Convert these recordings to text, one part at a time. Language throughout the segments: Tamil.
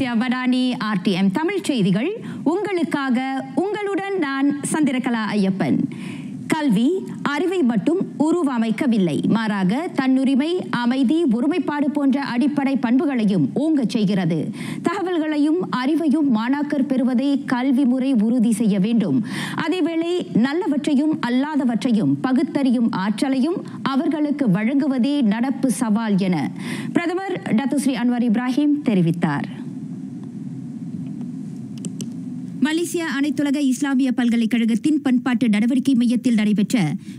மலேசியா வடானி RTM தமிழ் செய்திகள் உங்களுக்காக. உங்களுடன் நான் சந்திரகலா ஐயப்பன். கல்வி அறிவை மட்டும் உருவமைக்கவில்லை, மாறாக தன்னுரிமை, அமைதி, ஒருமைப்பாடு போன்ற அடிப்படை பண்புகளையும் ஓங்கச் செய்கிறது. தகவல்களையும் அறிவையும் மாணாக்கர் பெறுவதை கல்வி முறை உறுதி செய்ய வேண்டும். அதேவேளை நல்லவற்றையும் அல்லாதவற்றையும் பகுத்தறியும் ஆற்றலையும் அவர்களுக்கு வழங்குவதே நடப்பு சவால் என பிரதமர் டத்துஸ்ரீ அன்வார் இப்ராஹிம் தெரிவித்தார். மலேசியா அனைத்துலக இஸ்லாமிய பல்கலைக்கழகத்தின் பண்பாட்டு நடவடிக்கை மையத்தில் நடைபெற்ற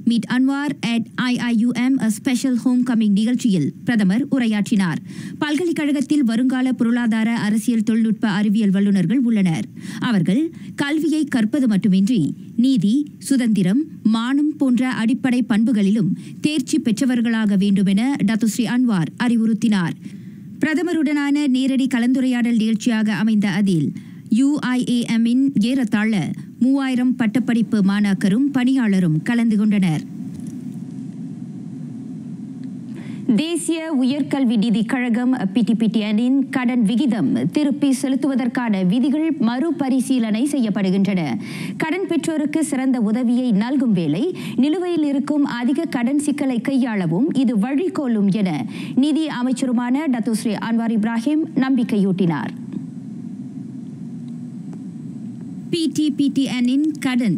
meet Anwar at IIUM a special homecoming நிகழ்ச்சியில் பிரதமர் உரையாற்றினார். பல்கலைக்கழகத்தில் வருங்கால பொருளாதார, அரசியல், தொழில்நுட்ப, அறிவியல் வல்லுநர்கள் உள்ளனர். அவர்கள் கல்வியை கற்பது மட்டுமின்றி நீதி, சுதந்திரம், மானம் போன்ற அடிப்படை பண்புகளிலும் தேர்ச்சி பெற்றவர்களாக வேண்டும் என டத்துஸ்ரீ அன்வார் அறிவுறுத்தினார். பிரதமருடனான நேரடி கலந்துரையாடல் நிகழ்ச்சியாக அமைந்த அதில் UIAM-இன் ஏறத்தாழ 3000 பட்டப்படிப்பு மாணாக்கரும் பணியாளரும் கலந்து கொண்டனர். தேசிய உயர்கல்வி நிதி கழகம் PTPTN-இன் கடன் விகிதம் திருப்பி செலுத்துவதற்கான விதிகள் மறுபரிசீலனை செய்யப்படுகின்றன. கடன் பெற்றோருக்கு சிறந்த உதவியை நல்கும் வேளை நிலுவையில் இருக்கும் அதிக கடன் சிக்கலை கையாளவும் இது வழிகோலும் என நிதி அமைச்சருமான டத்துஸ்ரீ அன்வார் இப்ராஹிம் நம்பிக்கையூட்டினார். PTPTN-இன் கடன்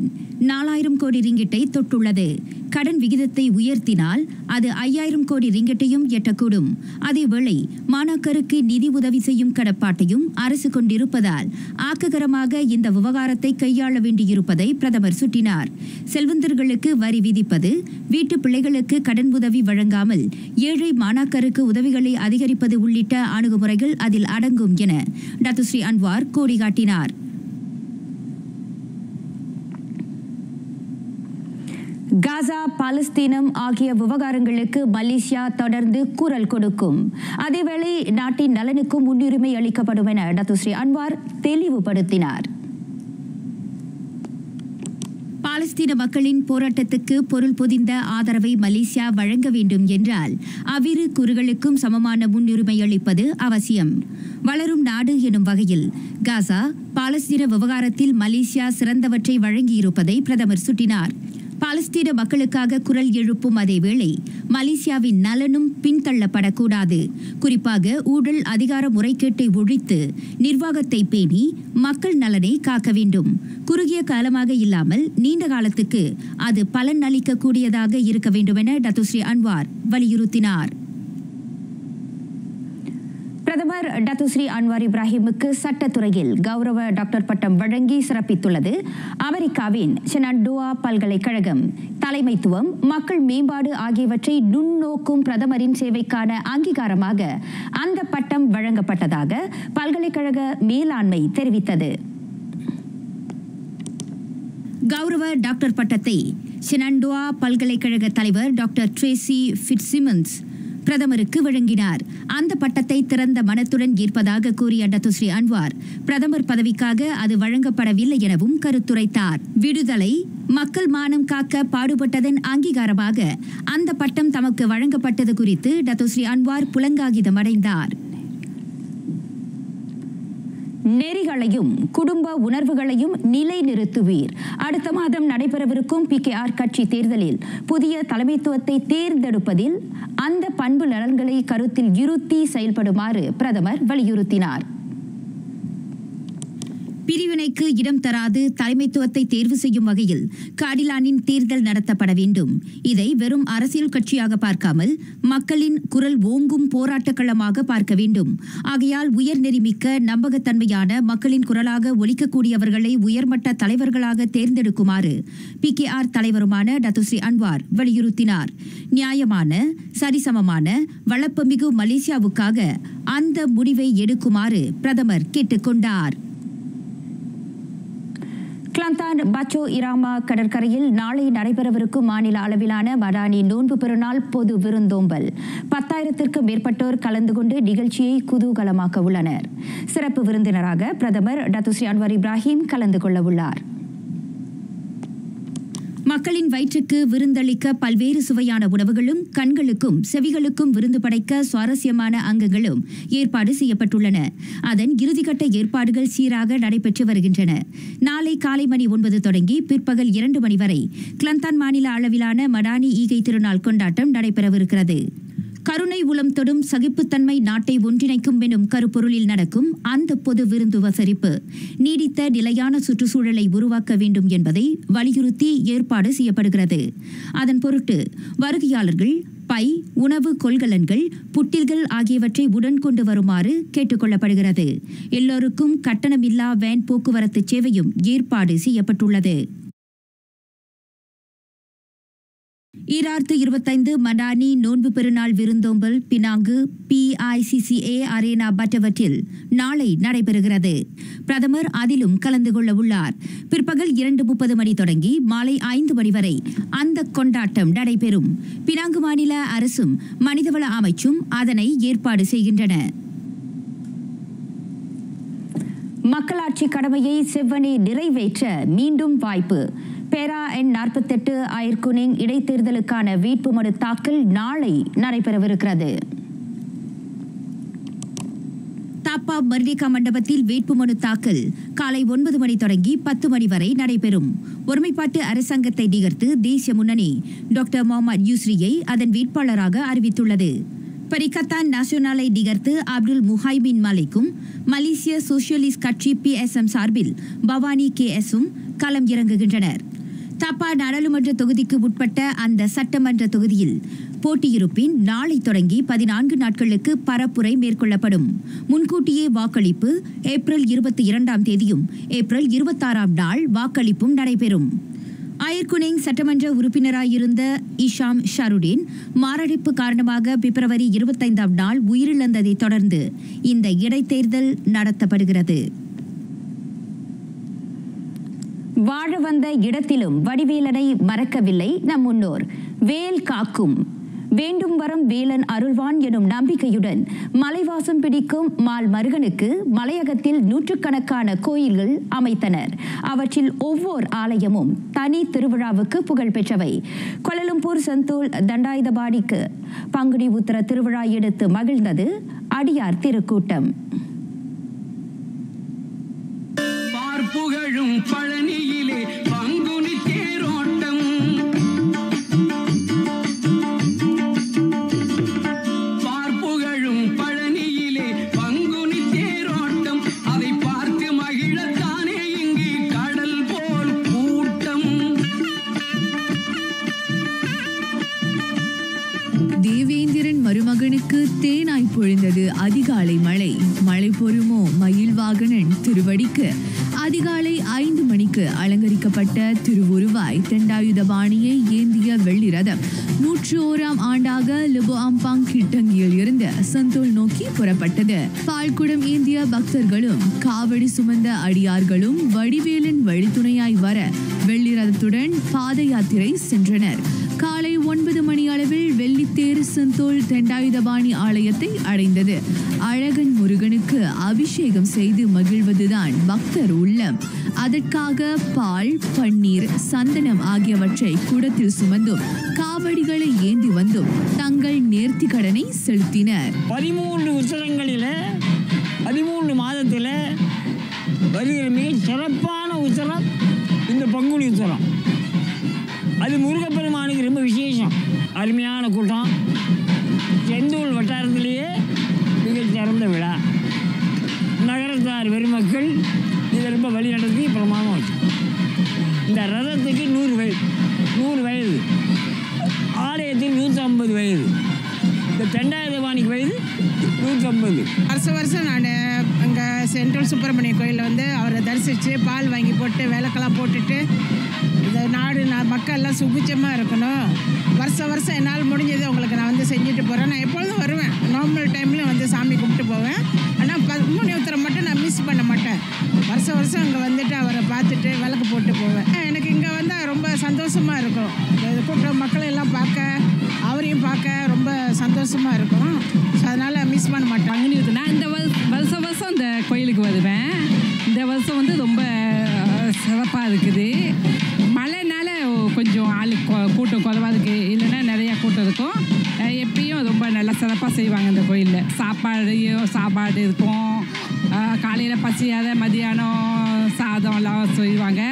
4000 கோடி ரிங்கிட்டை தொட்டுள்ளது. கடன் விகிதத்தை உயர்த்தினால் அது 5000 கோடி ரிங்கிட்டையும் எட்டக்கூடும். அதேவேளை மாணாக்கருக்கு நிதி உதவி செய்யும் கடப்பாட்டையும் அரசு கொண்டிருப்பதால் ஆக்ககரமாக இந்த விவகாரத்தை கையாள வேண்டியிருப்பதை பிரதமர் சுட்டினார். செல்வந்தர்களுக்கு வரி விதிப்பது, வீட்டு பிள்ளைகளுக்கு கடன் உதவி வழங்காமல் ஏழை மாணாக்கருக்கு உதவிகளை அதிகரிப்பது உள்ளிட்ட அணுகுமுறைகள் அதில் அடங்கும் என டத்துஸ்ரீ அன்வார் கோடி காட்டினார். காசா, பாலஸ்தீனம் ஆகிய விவகாரங்களுக்கு மலேசியா தொடர்ந்து குரல் கொடுக்கும். அதேவேளை நாட்டின் நலனுக்கும் முன்னுரிமை அளிக்கப்படும் என டத்துஸ்ரீ அன்வார் தெளிவுபடுத்தினார். பாலஸ்தீன மக்களின் போராட்டத்துக்கு பொருள் பொதிந்த ஆதரவை மலேசியா வழங்க வேண்டும் என்றால் அவ்விரு கூறுகளுக்கும் சமமான முன்னுரிமை அளிப்பது அவசியம். வளரும் நாடு எனும் வகையில் காசா, பாலஸ்தீன விவகாரத்தில் மலேசியா சிறந்தவற்றை வழங்கியிருப்பதை பிரதமர் சுட்டினார். பாலஸ்தீன மக்களுக்காக குரல் எழுப்பும் அதேவேளை மலேசியாவின் நலனும் பின்தள்ளப்படக்கூடாது. குறிப்பாக ஊழல், அதிகார முறைகேட்டை ஒழித்து நிர்வாகத்தை பேணி மக்கள் நலனை காக்க வேண்டும். குறுகிய காலமாக இல்லாமல் நீண்ட காலத்துக்கு அது பலன் அளிக்கக்கூடியதாக இருக்க வேண்டும் என டத்துஸ்ரீ அன்வார் வலியுறுத்தினார். பிரதமர் டத்துஸ்ரீ அன்வார் இப்ராஹிமுக்கு சட்டத்துறையில் கௌரவ டாக்டர் பட்டம் வழங்கி சிறப்பித்துள்ளது அமெரிக்காவின் ஷெனண்டோவா பல்கலைக்கழகம். தலைமைத்துவம், மக்கள் மேம்பாடு ஆகியவற்றை நுண்ணோக்கும் பிரதமரின் சேவைக்கான அங்கீகாரமாக அந்த பட்டம் வழங்கப்பட்டதாக பல்கலைக்கழக மேலாண்மை தெரிவித்தது. கௌரவ டாக்டர் பட்டத்தை ஷெனண்டோவா பல்கலைக்கழக தலைவர் டாக்டர் ட்ரேசி ஃபிட்சிமன்ஸ் பிரதமருக்கு வழங்கினார். அந்த பட்டத்தை திறந்த மனத்துடன் ஏற்பதாக கூறிய டத்துஸ்ரீ அன்வார் பிரதமர் பதவிக்காக அது வழங்கப்படவில்லை எனவும் கருத்துரைத்தார். விடுதலை, மக்கள் மானம் காக்க பாடுபட்டதன் அங்கீகாரமாக அந்த பட்டம் தமக்கு வழங்கப்பட்டது குறித்து டத்துஸ்ரீ அன்வார் புலங்காகிதம் அடைந்தார். நெறிகளையும் குடும்ப உணர்வுகளையும் நிலைநிறுத்துவீர். அடுத்த மாதம் நடைபெறவிருக்கும் PKR கட்சி தேர்தலில் புதிய தலைமைத்துவத்தை தேர்ந்தெடுப்பதில் அந்த பண்பு நலன்களை கருத்தில் இருத்தி செயல்படுமாறு பிரதமர் வலியுறுத்தினார். பிரிவினைக்கு இடம் தராது தலைமைத்துவத்தை தேர்வு செய்யும் வகையில் காடிலானின் தேர்தல் நடத்தப்பட வேண்டும். இதை வெறும் அரசியல் கட்சியாக பார்க்காமல் மக்களின் குரல் ஓங்கும் போராட்ட களமாக பார்க்க வேண்டும். ஆகையால் உயர்நெறிமிக்க, நம்பகத்தன்மையான, மக்களின் குரலாக ஒலிக்கக்கூடியவர்களை உயர்மட்ட தலைவர்களாக தேர்ந்தெடுக்குமாறு PKR தலைவருமான டத்துஸ்ரீ அன்வார் வலியுறுத்தினார். நியாயமான, சரிசமமான, வளப்பமிகு மலேசியாவுக்காக அந்த முடிவை எடுக்குமாறு பிரதமர் கேட்டுக்கொண்டார். கிளாந்தான் பச்சோ இராமா கடற்கரையில் நாளை நடைபெறவிருக்கும் மாநில அளவிலான மடானி நோன்பு பெருநாள் பொது விருந்தோம்பல். 10,000-க்கும் மேற்பட்டோர் கலந்து கொண்டு நிகழ்ச்சியை குதூகலமாக்க உள்ளனர். சிறப்பு விருந்தினராக பிரதமர் டத்துஸ்ரீ அன்வார் இப்ராஹிம் கலந்து கொள்ள உள்ளார். மக்களின் வயிற்றுக்கு விருந்தளிக்க பல்வேறு சுவையான உணவுகளும் கண்களுக்கும் செவிகளுக்கும் விருந்து படைக்க சுவாரஸ்யமான அங்கங்களும் ஏற்பாடு செய்யப்பட்டுள்ளன. அதன் இறுதிக்கட்ட ஏற்பாடுகள் சீராக நடைபெற்று வருகின்றன. நாளை காலை மணி 9 தொடங்கி பிற்பகல் 2 மணி வரை கிளந்தான் மாநில அளவிலான மடானி ஈகை திருநாள் கொண்டாட்டம் நடைபெறவிருக்கிறது. கருணை உளம் தொடும் சகிப்புத்தன்மை நாட்டை ஒன்றிணைக்கும் எனும் கருப்பொருளில் நடக்கும் அந்த பொது விருந்து உபசரிப்பு நீடித்த நிலையான சுற்றுச்சூழலை உருவாக்க வேண்டும் என்பதை வலியுறுத்தி ஏற்பாடு செய்யப்படுகிறது. அதன் பொருட்டு வருகையாளர்கள் பை, உணவு கொள்கலன்கள், புட்டில்கள் ஆகியவற்றை உடன் கொண்டு வருமாறு கேட்டுக் கொள்ளப்படுகிறது. எல்லோருக்கும் கட்டணமில்லா வேன் போக்குவரத்து சேவையும் ஏற்பாடு செய்யப்பட்டுள்ளது. 2025 மடானி நோன்பு பெருநாள் விருந்தோம்பல் பினாங்கு PICCA அரேனா பட்டவற்றில் நாளை நடைபெறுகிறது. பிரதமர் அதிலும் கலந்து கொள்ள உள்ளார். பிற்பகல் 2:30 மணி தொடங்கி மாலை 5 மணி வரை அந்த கொண்டாட்டம் நடைபெறும். பினாங்கு மாநில அரசும் மனிதவள அமைச்சும் அதனை ஏற்பாடு செய்கின்றன. மக்களாட்சி கடமையை செவ்வனே நிறைவேற்ற மீண்டும் வாய்ப்பு. பேரா எண் 48 அயர்குனிங் இடைத்தேர்தலுக்கான வேட்புமனு தாக்கல் நாளை நடைபெறவிருக்கிறது. தாப்பா மர்டிகா மண்டபத்தில் வேட்புமனு தாக்கல் காலை 9 மணி தொடங்கி 10 மணி வரை நடைபெறும். ஒருமைப்பாட்டு அரசாங்கத்தை நிகர்த்து தேசிய முன்னணி டாக்டர் முகமது யூஸ்ரியை அதன் வேட்பாளராக அறிவித்துள்ளது. பரிகத்தான் நேஷனலை நிகர்த்து அப்துல் முஹைமின் மலைக்கும் மலேசிய சோசியலிஸ்ட் கட்சி PSM சார்பில் பவானி KSம் களம் இறங்குகின்றனர். தாப்பா நாடாளுமன்ற தொகுதிக்கு உட்பட்ட அந்த சட்டமன்ற தொகுதியில் போட்டியிருப்பின் நாளை தொடங்கி 14 நாட்களுக்கு பரப்புரை மேற்கொள்ளப்படும். முன்கூட்டியே வாக்களிப்பு ஏப்ரல் 22ஆம் தேதியும் ஏப்ரல் 26ஆம் நாள் வாக்களிப்பும் நடைபெறும். அயர்குனிங் சட்டமன்ற உறுப்பினராயிருந்த இஷாம் ஷருடீன் மாரடைப்பு காரணமாக பிப்ரவரி 25ஆம் நாள் உயிரிழந்ததை தொடர்ந்து இந்த இடைத்தேர்தல் நடத்தப்படுகிறது. வாழ வந்த இடத்திலும் வடிவேலனை மறக்கவில்லை நம் முன்னோர். வேல் காக்கும் வேண்டும் வரம் வேலன் அருள்வான் எனும் நம்பிக்கையுடன் மலைவாசம் பிடிக்கும் மால் மருகனுக்கு மலையகத்தில் நூற்றுக்கணக்கான கோயில்கள் அமைத்தனர். அவற்றில் ஒவ்வொரு ஆலயமும் தனி திருவிழாவுக்கு புகழ் பெற்றவை. கோலாலம்பூர் செந்தூல் தண்டாயுதபாணிக்கு பங்குனி உத்திர திருவிழா எடுத்து மகிழ்ந்தது அடியார் திருக்கூட்டம். புகழும் பழனியிலே பங்குனி தேரோட்டம், பார்ப்புகழும் பழனியிலே பங்குனி தேரோட்டம், அதை பார்த்து மகிழத்தானே இங்கு கடல் போல் கூட்டம். தேவேந்திரன் மருமகனுக்கு தேனாய் பொழிந்தது அதிகாலை மழை. மழை பொறுமோ மயில் வாகனன் திருவடிக்கு. அதிகாலை 5 மணிக்கு அலங்கரிக்கப்பட்ட திருவுருவாய் தண்டாயுதபாணியை ஏந்திய வெள்ளி ரதம் 101ஆம் ஆண்டாக லிபோ அம்பாங் கிட்டங்கியில் இருந்து செந்தூல் நோக்கி புறப்பட்டது. பால்குடம் ஏந்திய பக்தர்களும் காவடி சுமந்த அடியார்களும் வடிவேலன் வழித்துணையாய் வர வெள்ளி ரதத்துடன் பாத யாத்திரை சென்றனர். காலை 9 மணி அளவில் வெள்ளித்தேர் செந்தூல் தண்டாயுதபாணி ஆலயத்தை அடைந்தது. அழகன் முருகனுக்கு அபிஷேகம் செய்து மகிழ்வதுதான் பக்தர் உள்ளம். அதற்காக பால், பன்னீர், சந்தனம் ஆகியவற்றை குடத்தில் சுமந்தும் காவடிகளை ஏந்தி வந்தும் தங்கள் நேர்த்தி கடனை செலுத்தினர். 13 உற்சவங்களில் 13 மாதத்தில் வருகிற மிக சிறப்பான உற்சவம் இந்த பங்குனி உற்சவம். அது முருகப்பெருமானுக்கு ரொம்ப விசேஷம். அருமையான கூட்டம். செந்தூல் வட்டாரத்திலேயே மிக சிறந்த விழா. நகரத்தார் பெருமக்கள் இதை ரொம்ப வழி நடத்தி பிரமாதம் வச்சு. இந்த ரதத்துக்கு 100 வயது, ஆலயத்தில் 150 வயது, இந்த தண்டாயுதபாணிக்கு வயது 150. வருஷம் நான் அங்கே சென்ட்ரல் சுப்பிரமணிய கோயிலில் வந்து அவரை தரிசித்து பால் வாங்கி போட்டு விளக்கெல்லாம் போட்டுட்டு இந்த நாடு மக்கள்லாம் சுபிச்சமாக இருக்கணும். வருஷம் என்னால் முடிஞ்சது உங்களுக்கு நான் வந்து செஞ்சுட்டு போகிறேன். நான் எப்பொழுதும் வருவேன். நார்மல் டைமில் வந்து சாமி கும்பிட்டு போவேன். ஆனால் பங்குனி உத்திரம் மட்டும் நான் மிஸ் பண்ண மாட்டேன். வருஷம் அங்கே வந்துட்டு அவரை பார்த்துட்டு விளக்கு போட்டு போவேன். எனக்கு இங்கே வந்தால் ரொம்ப சந்தோஷமாக இருக்கும். கூப்பிட்ட மக்களையெல்லாம் பார்க்க, அவரையும் பார்க்க ரொம்ப சந்தோஷமாக இருக்கும். ஸோ அதனால் மிஸ் பண்ண மாட்டேன். பங்குனி உத்திரம் நான் இந்த வருஷம் இந்த கோயிலுக்கு வருவேன். இந்த வருஷம் வந்து ரொம்ப சிறப்பாக இருக்குது. மழைனால கொஞ்சம் கூட்டம் குறைவாக இருக்குது, இல்லைன்னா நிறையா கூட்டம் இருக்கும். எப்பயும் ரொம்ப நல்லா சிறப்பாக செய்வாங்க இந்த கோயிலில். சாப்பாடு இருக்கும், காலையில் பசியாத மதியானம் சாதம்லாம் செய்வாங்க.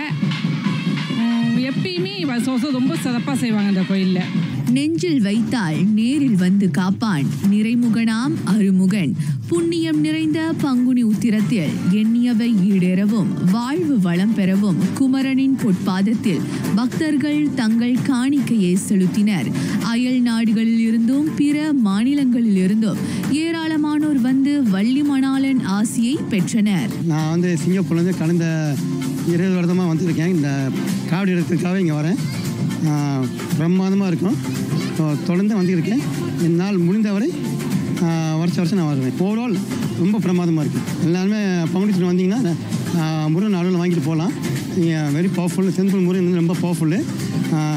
எப்பயுமே வருஷம் ரொம்ப சிறப்பாக செய்வாங்க இந்த கோயிலில். நெஞ்சில் வைத்தால் நேரில் வந்து காப்பான், நிறைமுகனாம் அருமுகன். புண்ணியம் நிறைந்த பங்குனி உத்திரத்தில் எண்ணியவை ஈடேறவும் வாழ்வு வளம் பெறவும் குமரனின் பொற்பாதத்தில் பக்தர்கள் தங்கள் காணிக்கையை செலுத்தினர். அயல் நாடுகளில் இருந்தும் பிற மாநிலங்களில் இருந்தும் ஏராளமானோர் வந்து வள்ளி மணாளன் ஆசியை பெற்றனர். நான் வந்து சிங்கப்பூர்லேருந்து கடந்த 20 வருடமாக வந்துருக்கேன். இந்த காவடி எடுக்கிறதுக்காக இங்கே வரேன். பிரமாதமாக இருக்கும். தொடர்ந்து வந்துருக்கேன். என்னால் முடிந்தவரை வருஷம் நான் வருவேன். ஓவரால் ரொம்ப பிரமாதமாக இருக்குது. எல்லாருமே பங்குனி வந்தீங்கன்னா முருகன் அருள் வாங்கிட்டு போகலாம். நீங்கள் வெரி பவர்ஃபுல். செந்தில் முருகன் வந்து ரொம்ப பவர்ஃபுல்லு.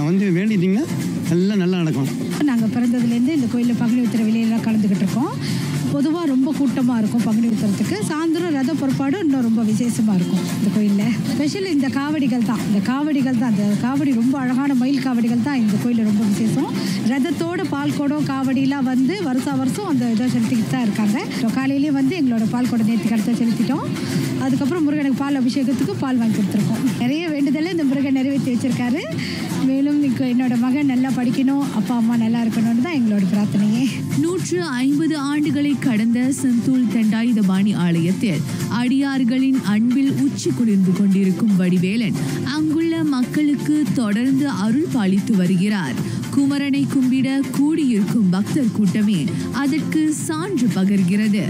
வந்து வேண்டிட்டீங்கன்னா எல்லாம் நல்லா நடக்கும். நாங்கள் பிறந்ததுலேருந்து இந்த கோயிலில் பங்குனி உத்திர விலையெல்லாம் கலந்துக்கிட்டு இருக்கோம். பொதுவாக ரொம்ப கூட்டமாக இருக்கும் பங்குனி உத்திரத்துக்கு. சாயந்தரம் ரத புறப்பாடு இன்னும் ரொம்ப விசேஷமாக இருக்கும் இந்த கோயிலில். ஸ்பெஷல் இந்த காவடிகள் தான். இந்த காவடி ரொம்ப அழகான மயில் காவடிகள் தான் இந்த கோயிலில் ரொம்ப விசேஷம். ரதத்தோட பால் குடம் காவடிலாம் வந்து வருஷம் அந்த இதை செலுத்திக்கிட்டு தான் இருக்காங்க. காலையிலேயே வந்து எங்களோட பால் குடம் நேற்று கடத்த செலுத்திட்டோம். அதுக்கப்புறம் முருகனுக்கு பால் அபிஷேகத்துக்கு பால் வாங்கி கொடுத்துருக்கோம். நிறைய வேண்டுதலை இந்த முருகன் நிறைவேற்றி வச்சிருக்காரு. மேலும் என்னோட மகன் நல்லா படிக்கணும், அப்பா அம்மா நல்லா இருக்கணும்னு தான் எங்களோட பிரார்த்தனையே. 150 ஆண்டுகளை கடந்த செந்தூல் தண்டாயுதபாணி ஆலயத்தில் அடியார்களின் அன்பில் உச்சி குளிர்ந்து கொண்டிருக்கும் வடிவேலன் அங்குள்ள மக்களுக்கு தொடர்ந்து அருள் பாலித்து வருகிறார். குமரனை கும்பிட கூடியிருக்கும் பக்தர் கூட்டமே அதற்கு சான்று பகர்கிறது.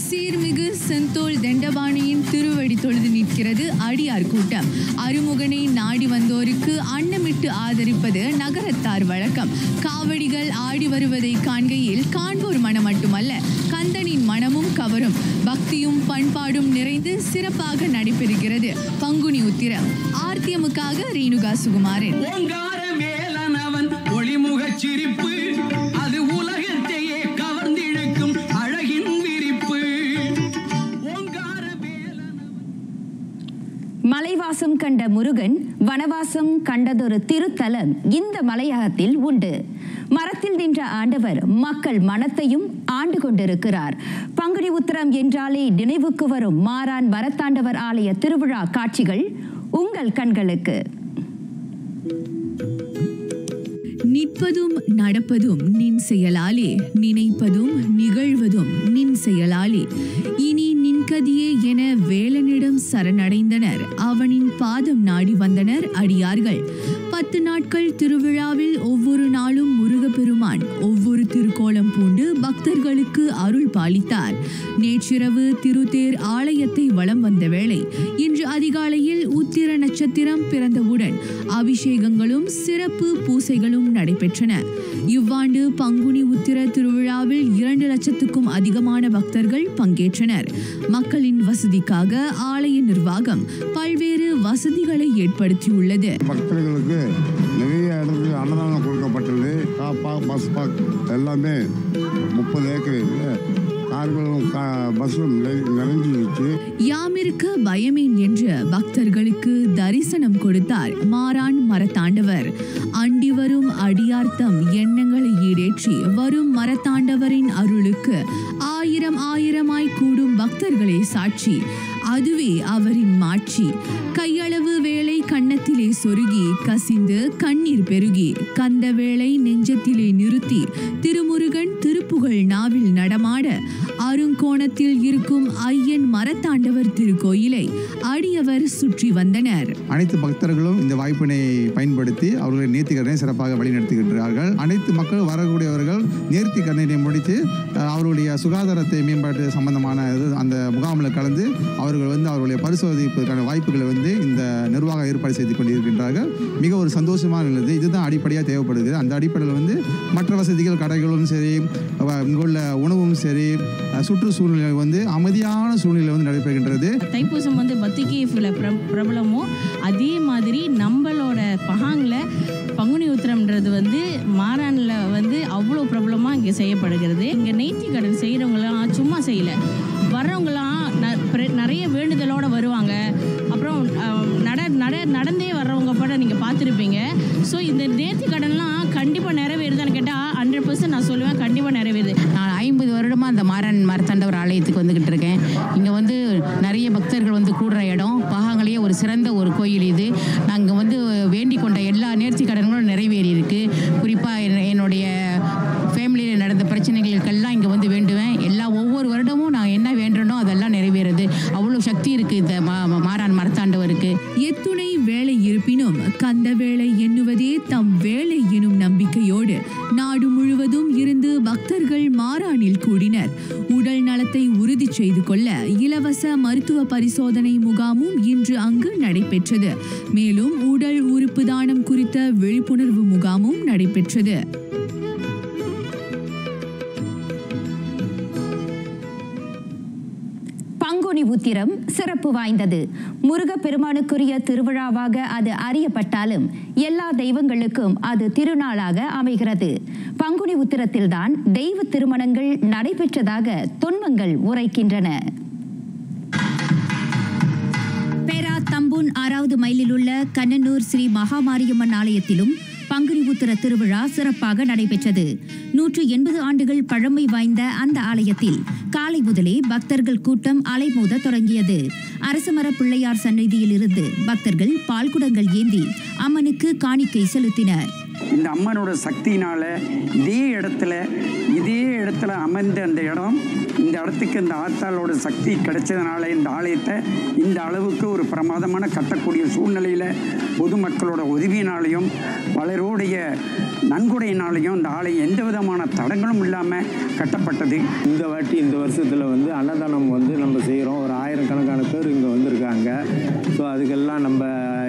சீர்மிகு செந்தூல் தண்டபாணியின் திருவடி தொழுது நிற்கிறது அடியார் கூட்டம். அருமுகனை நாடி வந்தோருக்கு அன்னமிட்டு ஆதரிப்பது நகரத்தார் வழக்கம். காவடிகள் ஆடி வருவதை காண்கையில் காண்போர் மனம் மட்டுமல்ல, கந்தனின் மனமும் கவரும். பக்தியும் பண்பாடும் நிறைந்து சிறப்பாக நடைபெறுகிறது பங்குனி உத்திரம். ஆர்த்தியமுக்காக ரேணுகா சுகுமாரன். ஒளிமுகச் சிரிப்பு அது உலகத்தையே கவர்ந்திழுக்கும் அழகின் விரிப்பு. மலைவாசம் கண்ட முருகன் வனவாசம் கண்டதொரு திருத்தலம் இந்த மலையகத்தில் உண்டு. மரத்தில் நின்ற ஆண்டவர் மக்கள் மனத்தையும் ஆண்டு கொண்டிருக்கிறார். பங்குனி உத்திரம் என்றாலே நினைவுக்கு வரும் மாரான் மரத்தாண்டவர் ஆலய திருவிழா காட்சிகள் உங்கள் கண்களுக்கு. நிற்பதும் நடப்பதும் நின் செயலாலே, நினைப்பதும் நிகழ்வதும் நின் செயலாலே. இனி நின்கதியே என வேலனிடம் சரணடைந்தனர். அவனின் பாதம் நாடி வந்தனர் அடியார்கள். 10 நாட்கள் திருவிழாவில் ஒவ்வொரு நாளும் முருகப்பெருமான் ஒவ்வொரு திருக்கோலம் பூண்டு பக்தர்களுக்கு அருள் பாலித்தார். நேற்றிரவு திருத்தேர் ஆலயத்தை வலம் வந்த வேளை இன்று அதிகாலையில் உத்திர நட்சத்திரம் பிறந்தவுடன் அபிஷேகங்களும் சிறப்பு பூசைகளும் நடைபெற்றன. இவ்வாண்டு பங்குனி உத்திர திருவிழாவில் 2 லட்சத்துக்கும் அதிகமான பக்தர்கள் பங்கேற்றனர். மக்களின் வசதிக்காக ஆலய நிர்வாகம் பல்வேறு வசதிகளை ஏற்படுத்தியுள்ளது. பக்தர்களுக்கு நிறைய இடத்துல அன்னதானம் கொடுக்கப்பட்டது. பஸ் பார்க் எல்லாமே 30 ஏக்கர் கார்களும் பஸ்ஸும் நிறைஞ்சிருச்சு. யாமிருக்க பயமேன் என்று பக்தர்களுக்கு தரிசனம் கொடுத்தார் மாரான் மரத்தாண்டவர். அண்டி வரும் அடியார்த்தம் எண்ணங்களை ஈடேற்றி வரும் மரத்தாண்டவரின் அருளுக்கு ஆயிரமாய் கூடும் பக்தர்களே சாட்சி. அதுவே அவரின் மாட்சி. கையளவு வேளை கன்னத்திலே சொருகி கசிந்து கண்ணீர் பெருகி கந்த வேளை நெஞ்சத்திலே நிறுத்தி திருமுருகன் திருப்புகழ் நாவில் நடமாட அருங்கோணத்தில் இருக்கும் ஐயன் மரத்தாண்டவர் திருக்கோயிலை அடியவர் சுற்றி வந்தனர். அனைத்து பக்தர்களும் இந்த வாய்ப்பினை பயன்படுத்தி அவர்களை நேர்த்திக்கடனை சிறப்பாக வழிநடத்துகின்றார்கள். அனைத்து மக்கள் வரக்கூடியவர்கள் நேர்த்திக்கடனை முடித்து அவர்களுடைய சுகாதாரத்தை மேம்பாட்டு சம்பந்தமான அந்த முகாமில் கலந்து அவர்கள் வந்து அவர்களுடைய பரிசோதிப்பதற்கான வாய்ப்புகளை வந்து இந்த நிர்வாகம் ஏற்பாடு செய்து கொண்டிருக்கின்றார்கள். மிக ஒரு சந்தோஷமாக உள்ளது. இதுதான் அடிப்படையாக தேவைப்படுகிறது. அந்த அடிப்படையில் வந்து மற்ற வசதிகள் கடைகளும் சரி, இங்குள்ள உணவும் சரி, சுற்றுச்சூழ்நிலை வந்து அமைதியான சூழ்நிலை வந்து நடைபெறுகின்றது. தைப்பூசம் வந்து பத்திரிகை பிரபலமோ அதே மாதிரி நம்மளோட பகாங்கில் பங்குனி உத்திரம்ன்றது வந்து மாரானில் வந்து அவ்வளோ பிரபலமாக இங்கே செய்யப்படுகிறது. இங்கே நேர்த்தி கடன் செய்கிறவங்களாம் சும்மா செய்யலை, வர்றவங்களாம் நிறைய வேண்டுதலோடு வருவாங்க. அப்புறம் நடந்தே வர்றவங்க கூட நீங்கள் பார்த்துருப்பீங்க. ஸோ இந்த நேர்த்தி கடன்லாம் நாங்கள் வந்து வேண்டிக் கொண்ட எல்லா நேர்ச்சி கடன்களும் நிறைவேறி இருக்கு. குறிப்பாக என்னுடைய ஃபேமிலியில் நடந்த பிரச்சனைகளுக்கெல்லாம் இங்கே வந்து வேண்டுவேன். ஒவ்வொரு வருடமும் நான் என்ன வேண்டனோ அதெல்லாம் நிறைவேறுது. அவ்வளோ சக்தி இருக்கு இந்த மாரான் மரத்தாண்டவருக்கு. எத்துணை வேலை இருப்பினும் கந்த வேலை எண்ணுவதே தம் வேலை எனும் நம்பிக்கையோடு நாடு முழுவதும் இருந்து பக்தர்கள் மாரானில் கூடினர். உடல் நலத்தை உறுதி செய்து கொள்ள இலவச மருத்துவ பரிசோதனை முகாமும் இன்று அங்கு நடைபெற்றது. மேலும் உடல் உறுப்பு தானம் குறித்த விழிப்புணர்வு முகாமும் நடைபெற்றது. பங்குனி உத்திரம் சிறப்பு வாய்ந்தது. முருகப்பெருமானுக்குரிய திருவிழாவாக அது அறியப்பட்டாலும் எல்லா தெய்வங்களுக்கும் அது திருநாளாக அமைகிறது. பங்குனி உத்திரத்தில்தான் தெய்வ திருமணங்கள் நடைபெற்றதாக தொன்மங்கள் உரைக்கின்றன. பேரா தம்பூன் 6வது மைலில் உள்ள கண்ணனூர் ஸ்ரீ மகாமாரியம்மன் ஆலயத்திலும் பங்குனி உத்திர திருவிழா சிறப்பாக நடைபெற்றது. 180 ஆண்டுகள் பழமை வாய்ந்த அந்த ஆலயத்தில் காலை முதலே பக்தர்கள் கூட்டம் அலைமோத தொடங்கியது. அரசமர பிள்ளையார் சந்நிதியில் இருந்து பக்தர்கள் பால்குடங்கள் ஏந்தி அம்மனுக்கு காணிக்கை செலுத்தினர். இந்த அம்மனோட சக்தியினால இதே இடத்துல அமர்ந்த அந்த இடம், இந்த இடத்துக்கு இந்த ஆத்தாளோட சக்தி கிடைச்சதுனால இந்த ஆலயத்தை இந்த அளவுக்கு ஒரு பிரமாதமான கட்டக்கூடிய சூழ்நிலையில் பொதுமக்களோட உதவியினாலையும் பலருடைய நன்கொடையினாலையும் இந்த ஆலயம் எந்த விதமான தடங்களும் இல்லாமல் கட்டப்பட்டது. இந்த வருஷத்தில் வந்து அன்னதானம் வந்து நம்ம செய்கிறோம். ஒரு 1000கணக்கான பேர் இங்கே வந்திருக்காங்க. ஸோ அதுக்கெல்லாம் நம்ம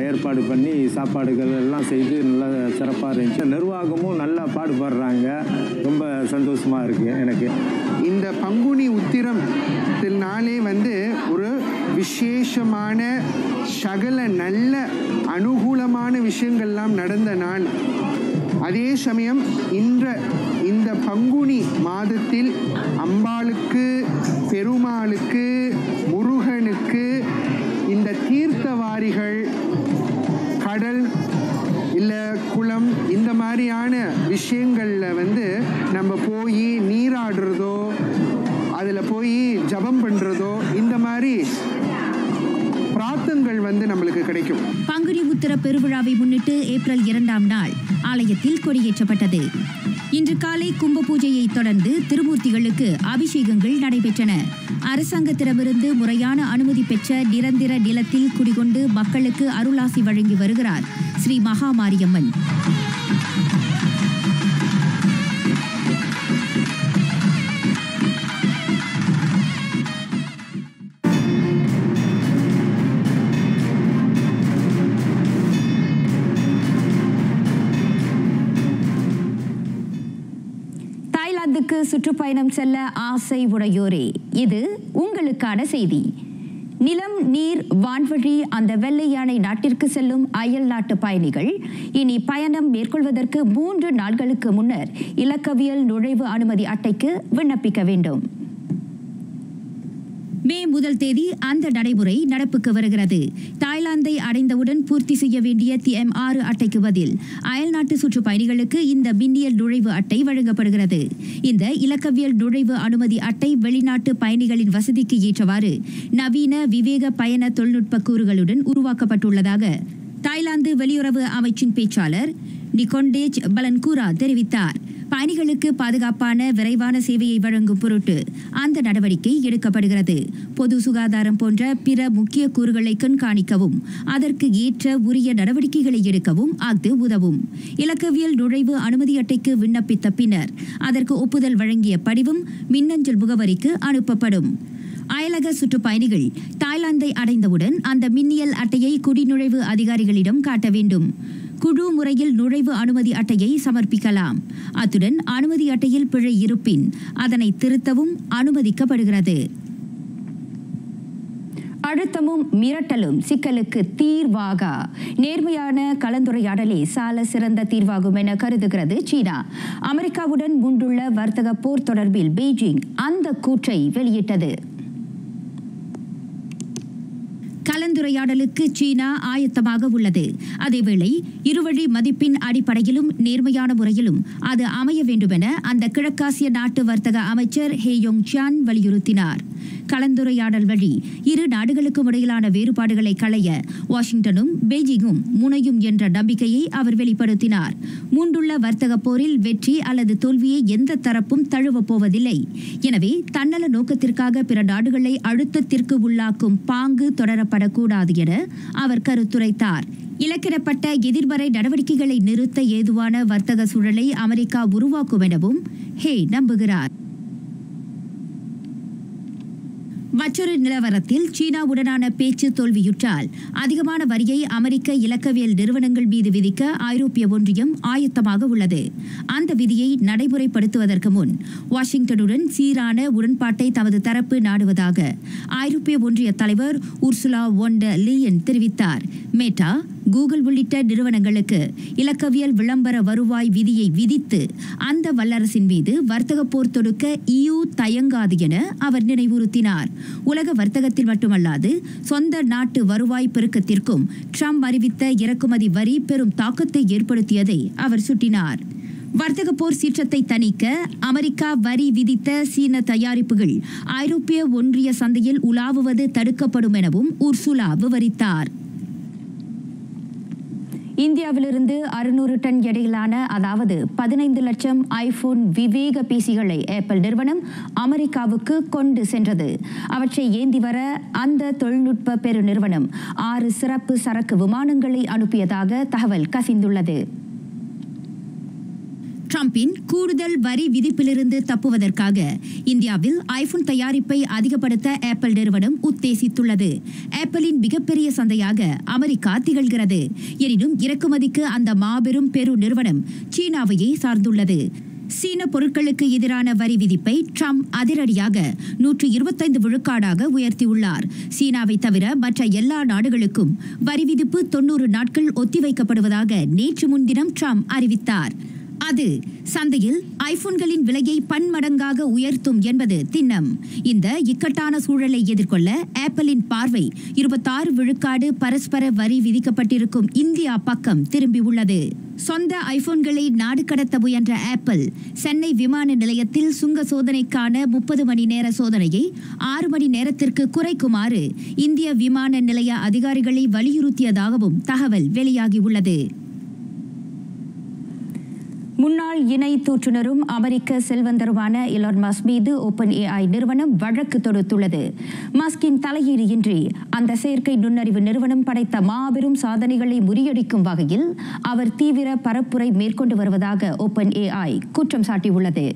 ஏற்பாடு பண்ணி சாப்பாடுகள் எல்லாம் செய்து நல்லா சிறப்பாக இருந்துச்சு. நிர்வாகமும் நல்லா பாடுபடுறாங்க. ரொம்ப சந்தோஷமாக இருக்குது எனக்கு. இந்த பங்குனி உத்திரத்தினாலே வந்து ஒரு விசேஷமான சகல நல்ல அனுகூலமான விஷயங்கள்லாம் நடந்த நாள். அதே சமயம் இந்த பங்குனி மாதத்தில் அம்பாளுக்கு, பெருமாளுக்கு, முருகனுக்கு இந்த தீர்த்தவாரிகள், கடல் இல்லை குளம், இந்த மாதிரியான விஷயங்களில் வந்து நம்ம போய் நீராடுறதோ, அதில் போய் ஜபம் பண்ணுறதோ, இந்த மாதிரி பிரார்த்தங்கள் வந்து நம்மளுக்கு கிடைக்கும். பங்குனி உத்திர பெருவிழாவை முன்னிட்டு ஏப்ரல் 2ஆம் நாள் ஆலயத்தில் கொடியேற்றப்பட்டது. இன்று காலை கும்ப பூஜையை தொடர்ந்து திருமூர்த்திகளுக்கு அபிஷேகங்கள் நடைபெற்றன. அரசாங்கத்திடமிருந்து முறையான அனுமதி பெற்ற நிரந்தர நிலத்தில் குடிகொண்டு மக்களுக்கு அருளாசி வழங்கி வருகிறார் ஸ்ரீ மகாமாரியம்மன். தாய்லாந்துக்கு சுற்றுப்பயணம் செல்ல ஆசை உடையோரே, இது உங்களுக்கான செய்தி. நிலம், நீர், வான்வழி அந்த வெள்ளை யானை நாட்டிற்கு செல்லும் அயல் நாட்டு பயணிகள் இனி பயணம் மேற்கொள்வதற்கு 3 நாட்களுக்கு முன்னர் இலக்கவியல் நுழைவு அனுமதி அட்டைக்கு விண்ணப்பிக்க வேண்டும். மே 1 தேதி அந்த நடைமுறை நடப்புக்கு வருகிறது. தாய்லாந்தை அடைந்தவுடன் பூர்த்தி செய்ய வேண்டிய TM6 அட்டைக்கு பதில் அயல்நாட்டு சுற்றுப்பயணிகளுக்கு இந்த மின்னியல் நுழைவு அட்டை வழங்கப்படுகிறது. இந்த இலக்கவியல் நுழைவு அனுமதி அட்டை வெளிநாட்டு பயணிகளின் வசதிக்கு ஏற்றவாறு நவீன விவேக பயண தொழில்நுட்ப கூறுகளுடன் உருவாக்கப்பட்டுள்ளதாக தாய்லாந்து வெளியுறவு அமைச்சின் பேச்சாளர் நிகொண்டேஜ் பலன்கூரா தெரிவித்தார். பயணிகளுக்கு பாதுகாப்பான விரைவான சேவையை வழங்கும் பொருட்டு அந்த நடவடிக்கை எடுக்கப்படுகிறது. பொது சுகாதாரம் போன்ற பிற முக்கிய கூறுகளை கண்காணிக்கவும் அதற்கு ஏற்ற உரிய நடவடிக்கைகளை எடுக்கவும் அது உதவும். இலக்கவியல் நுழைவு அனுமதி அட்டைக்கு விண்ணப்பித்த பின்னர் அதற்கு ஒப்புதல் வழங்கிய படிவம் மின்னஞ்சல் முகவரிக்கு அனுப்பப்படும். அயலக சுற்றுப்பயணிகள் தாய்லாந்தை அடைந்தவுடன் அந்த மின்னியல் அட்டையை குடிநுழைவு அதிகாரிகளிடம் காட்ட வேண்டும். குழு முறையில் நுழைவு அனுமதி அட்டையை சமர்ப்பிக்கலாம். அத்துடன் அனுமதி அட்டையில் பிழை இருப்பின் அதனை திருத்தவும் அனுமதிக்கப்படுகிறது. அழுத்தமும் மிரட்டலும் சிக்கலுக்கு தீர்வாக நேர்மையான கலந்துரையாடலே சால சிறந்த தீர்வாகும் என கருதுகிறது சீனா. அமெரிக்காவுடன் மூண்டுள்ள வர்த்தக போர் தொடர்பில் பெய்ஜிங் அந்த கூற்றை வெளியிட்டது. கலந்துரையாடலுக்கு சீனா ஆயத்தமாக உள்ளது. அதேவேளை இருவழி மதிப்பின் அடிப்படையிலும் நேர்மையான முறையிலும் அது அமைய வேண்டுமென அந்த கிழக்காசிய நாட்டு வர்த்தக அமைச்சர் ஹே யோங் சியான் வலியுறுத்தினார். கலந்துரையாடல் வழி இரு நாடுகளுக்கும் இடையிலான வேறுபாடுகளை களைய வாஷிங்டனும் பெய்ஜிங்கும் முனையும் என்ற நம்பிக்கையை அவர் வெளிப்படுத்தினார். மூண்டுள்ள வர்த்தக போரில் வெற்றி அல்லது தோல்வியை எந்த தரப்பும் தழுவப் போவதில்லை. எனவே தன்னல நோக்கத்திற்காக பிற நாடுகளை அழுத்தத்திற்கு உள்ளாக்கும் பாங்கு தொடரப்படக்கூடாது என அவர் கருத்துரைத்தார். இலக்கிடப்பட்ட எதிர்மறை நடவடிக்கைகளை நிறுத்த ஏதுவான வர்த்தக சூழலை அமெரிக்கா உருவாக்கும் எனவும் ஹே நம்புகிறார். மற்றொரு நிலவரத்தில் சீனாவுடனான பேச்சு தோல்வியுற்றால் அதிகமான வரியை அமெரிக்க இலக்கவியல் நிறுவனங்கள் மீது விதிக்க ஐரோப்பிய ஒன்றியம் ஆயத்தமாக உள்ளது. அந்த விதியை நடைமுறைப்படுத்துவதற்கு முன் வாஷிங்டனுடன் சீரான உடன்பாட்டை தமது தரப்பு நாடுவதாக ஐரோப்பிய ஒன்றிய தலைவர் உர்சுலா ஒன் டெர் லீயன் தெரிவித்தார். மேட்டா, கூகுள் உள்ளிட்ட நிறுவனங்களுக்கு இலக்கவியல் விளம்பர வருவாய் விதியை விதித்து அந்த வல்லரசின் மீது வர்த்தக போர் தொடுக்க EU தயங்காது என அவர் நினைவுறுத்தினார். உலக வர்த்தகத்தில் மட்டுமல்லாது சொந்த நாட்டு வருவாய் பெருக்கத்திற்கும் ட்ரம்ப் அறிவித்த இறக்குமதி வரி பெரும் தாக்கத்தை ஏற்படுத்தியதை அவர் சுட்டினார். வர்த்தக போர் சீற்றத்தை தணிக்க அமெரிக்கா வரி விதித்த சீன தயாரிப்புகள் ஐரோப்பிய ஒன்றிய சந்தையில் உலாவுவது தடுக்கப்படும் எனவும் உர்சுலா விவரித்தார். இந்தியாவிலிருந்து 600 டன் எடையிலான அதாவது 15 லட்சம் ஐபோன் விவேக பிசிகளை ஆப்பிள் நிறுவனம் அமெரிக்காவுக்கு கொண்டு சென்றது. அவற்றை ஏந்தி வர அந்த தொழில்நுட்ப பெரு நிறுவனம் 6 சிறப்பு சரக்கு விமானங்களை அனுப்பியதாக தகவல் கசிந்துள்ளது. ட்ரம்பின் கூடுதல் வரி விதிப்பிலிருந்து தப்புவதற்காக இந்தியாவில் ஐபோன் தயாரிப்பை அதிகப்படுத்த ஆப்பிள் நிறுவனம் உத்தேசித்துள்ளது. ஆப்பிளின் மிகப்பெரிய சந்தையாக அமெரிக்கா திகழ்கிறது. எனினும் இறக்குமதிக்கு அந்த மாபெரும் பெரு நிறுவனம் சீனாவையே சார்ந்துள்ளது. சீன பொருட்களுக்கு எதிரான வரி விதிப்பை ட்ரம்ப் அதிரடியாக 125 விழுக்காடாக உயர்த்தியுள்ளார். சீனாவை தவிர மற்ற எல்லா நாடுகளுக்கும் வரி விதிப்பு 90 நாட்கள் ஒத்திவைக்கப்படுவதாக நேற்று முன்தினம் ட்ரம்ப் அறிவித்தார். அது சந்தையில் ஐபோன்களின் விலையை பன்மடங்காக உயர்த்தும் என்பது திண்ணம். இந்த இக்கட்டான சூழலை எதிர்கொள்ள ஆப்பிளின் பார்வை 26 விழுக்காடு பரஸ்பர வரி விதிக்கப்பட்டிருக்கும் இந்தியா பக்கம் திரும்பியுள்ளது. சொந்த ஐபோன்களை நாடு கடத்த முயன்ற ஆப்பிள் சென்னை விமான நிலையத்தில் சுங்க சோதனைக்கான 30 மணி நேர சோதனையை 6 மணி நேரத்திற்கு குறைக்குமாறு இந்திய விமான நிலைய அதிகாரிகளை வலியுறுத்தியதாகவும் தகவல் வெளியாகியுள்ளது. முன்னாள் இணை தூற்றுனரும் அமெரிக்க செல்வந்தருமான எலான் மஸ்க் மீது OpenAI நிறுவனம் வழக்கு தொடுத்துள்ளது. மஸ்கின் தலையீடு இன்றி அந்த செயற்கை நுண்ணறிவு நிறுவனம் படைத்த மாபெரும் சாதனைகளை முறியடிக்கும் வகையில் அவர் தீவிர பரப்புரை மேற்கொண்டு வருவதாக OpenAI குற்றம் சாட்டியுள்ளது.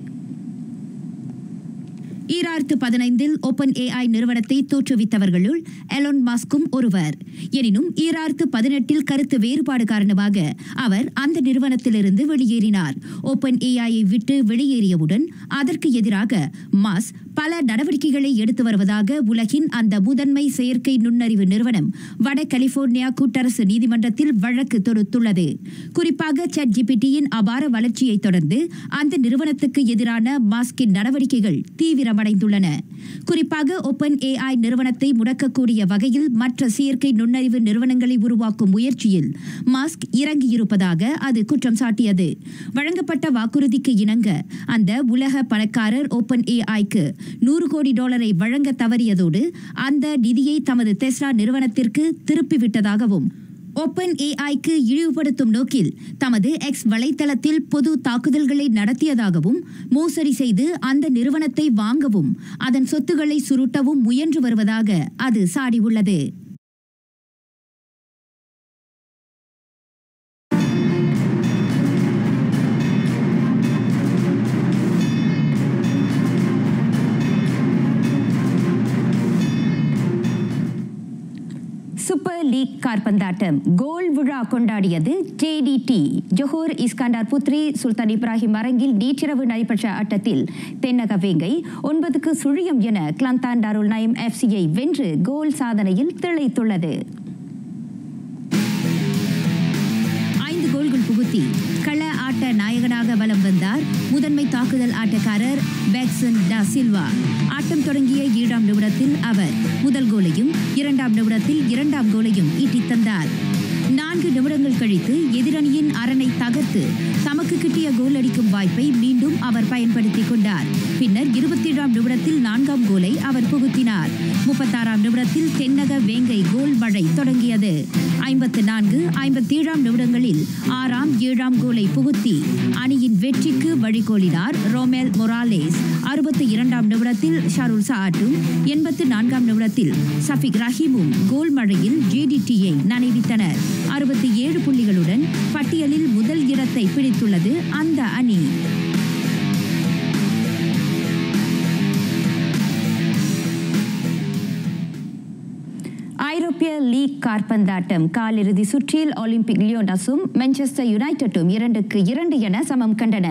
2015 OpenAI நிறுவனத்தை தோற்றுவித்தவர்களுள் எலான் மஸ்கும் ஒருவர். எனினும் 2018 கருத்து வேறுபாடு காரணமாக அவர் அந்த நிறுவனத்திலிருந்து வெளியேறினார். OpenAI-ஐ விட்டு வெளியேறியவுடன் அதற்கு எதிராக மஸ்க் பல நடவடிக்கைகளை எடுத்து வருவதாக உலகின் அந்த முதன்மை செயற்கை நுண்ணறிவு நிறுவனம் வட கலிபோர்னியா கூட்டரசு நீதிமன்றத்தில் வழக்கு தொடுத்துள்ளது. குறிப்பாக ChatGPT-யின் அபார வளர்ச்சியை தொடர்ந்து அந்த நிறுவனத்துக்கு எதிரான மஸ்கின் நடவடிக்கைகள் தீவிரமடைந்துள்ளன. குறிப்பாக OpenAI நிறுவனத்தை முடக்கக்கூடிய வகையில் மற்ற செயற்கை நுண்ணறிவு நிறுவனங்களை உருவாக்கும் முயற்சியில் மஸ்க் இறங்கியிருப்பதாக அது குற்றம் சாட்டியது. வழங்கப்பட்ட வாக்குறுதிக்கு இணங்க அந்த உலக பணக்காரர் OpenAI-க்கு $100 கோடி வழங்க தவறியதோடு அந்த நிதியை தமது டெஸ்லா நிறுவனத்திற்கு திருப்பிவிட்டதாகவும் OpenAI-க்கு இழிவுபடுத்தும் நோக்கில் தமது X வலைத்தளத்தில் பொது தாக்குதல்களை நடத்தியதாகவும் மோசடி செய்து அந்த நிறுவனத்தை வாங்கவும் அதன் சொத்துக்களை சுருட்டவும் முயன்று வருவதாக அது சாடியுள்ளது. சூப்பர் லீக் காற்பந்தாட்டம் கோல் விழா கொண்டாடியது JDT. ஜொஹோர் இஸ்கண்டார் புத்ரி சுல்தான் இப்ராஹிம் அரங்கில் நேற்றிரவு நடைபெற்ற ஆட்டத்தில் தென்னக வேங்கை 9-0 என கிளாந்தான் டாருல் நயம் FC-யை வென்று கோல் சாதனையில் திளைத்துள்ளது. 5 கோல்கள் புகுத்தி கள ஆட்ட நாயகனாக வலம் வந்தார் முதன்மை தாக்குதல் ஆட்டக்காரர் பெக்சன் டா சில்வா. ஆட்டம் தொடங்கிய 7ஆம் நிமிடத்தில் அவர் முதல் கோலையும் 2ஆம் நிமிடத்தில் 2ஆம் கோலையும் ஈட்டித் தந்தார். 4 நிமிடங்கள் நிமிடம் கழித்து எதிரணியின் அரணை தகர்த்து தமக்கு கிட்டிய கோல் அடிக்கும் வாய்ப்பை மீண்டும் அவர் பயன்படுத்திக் கொண்டார். பின்னர் 27ஆம் நிமிடத்தில் 4ஆம் கோலை அவர் புகுத்தினார். 36ஆம் நிமிடத்தில் தென்னக வேங்கை கோல் மழை தொடங்கியது. 54, 57ஆம் நிமிடங்களில் 6ஆம், 7ஆம் கோலை புகுத்தி அணியின் வெற்றிக்கு வழிகோலினார் ரோமெல் மொராலேஸ். 62ஆம் நிமிடத்தில் ஷருல் சாட்டும் 84ஆம் நிமிடத்தில் சஃபிக் ரஹீமும் கோல் மழையில் ஜேடிடியை நனைவித்தனர். 67 புள்ளிகளுடன் பட்டியலில் முதல் இடத்தை பிடித்துள்ளது அந்த அணி. ஐரோப்பிய லீக் காற்பந்தாட்டம் காலிறுதி சுற்றில் ஒலிம்பிக் லியோனஸும் மான்செஸ்டர் யுனைடெட்டும் 2-2 என சமம் கண்டன.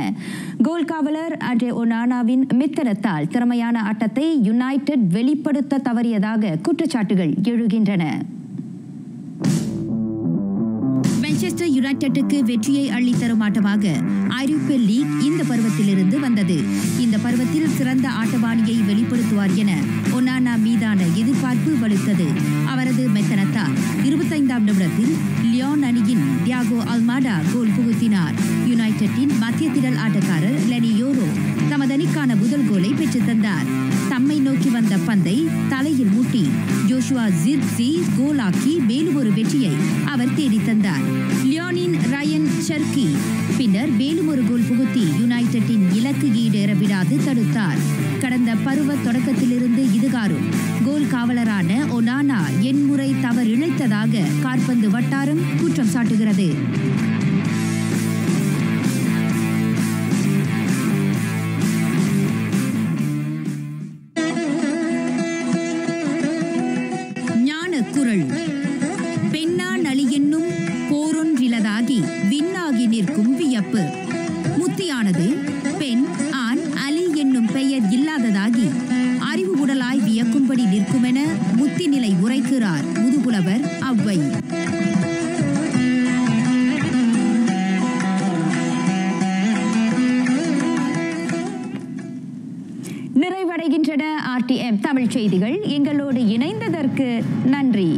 கோல் காவலர் அட்ரே ஒனானாவின் மித்தனத்தால் திறமையான ஆட்டத்தை யுனைடெட் வெளிப்படுத்த தவறியதாக குற்றச்சாட்டுகள் எழுகின்றன. மான்செஸ்டர் யுனைடெட்டுக்கு வெற்றியை அள்ளித்தரும் ஆட்டமாக ஐரோப்பிய லீக் இந்த பருவத்திலிருந்து வந்தது. இந்த பருவத்தில் சிறந்த ஆட்டபாணியை வெளிப்படுத்துவார் என ஒனானா மீதான எதிர்பார்ப்பு வலுத்தது. அவரது மெத்தனத்தால் 25ஆம் நிமிடத்தில் லியோன் அணியின் தியாகோ அல்மாடா கோல் புகுத்தினார். யுனைடெட்டின் மத்திய திரள் ஆட்டக்காரர் லெனி யோரோ தமது அணிக்கான முதல் கோலை பெற்றுத் தந்தார். தம்மை நோக்கி வந்த பந்தை தலையில் மூட்டி ஜோஷுவா ஜிர்க்ஸி கோலாக்கி மேலும் ஒரு வெற்றியை அவர் தேடித் தந்தார். லியோனின் ரயன் ஷர்கி பின்னர் மேலும் ஒரு கோல் புகுத்தி யுனைடெட்டின் இலக்கு ஈடேற விடாது தடுத்தார். கடந்த பருவ தொடக்கத்திலிருந்து இதுகாரும் கோல் காவலரான ஒனானா எண்முறை தவறிழைத்ததாக காற்பந்து வட்டாரம் குற்றம் சாட்டுகிறது. குரல் பெண்ணா நலி என்னும் போரொன்றிலதாகி விண்ணாகி நிற்கும் வியப்பு. முத்தியானது பெண், ஆண், அலி என்னும் பெயர் இல்லாததாகி அறிவு உடலாய் வியக்கும்படி நிற்குமென முத்தி நிலை உரைக்கிறார் முதுகுலவர் ஔவை. நிறைவடைகின்றன RTM தமிழ் செய்திகள். எங்களோடு இணைந்ததற்கு நன்றி.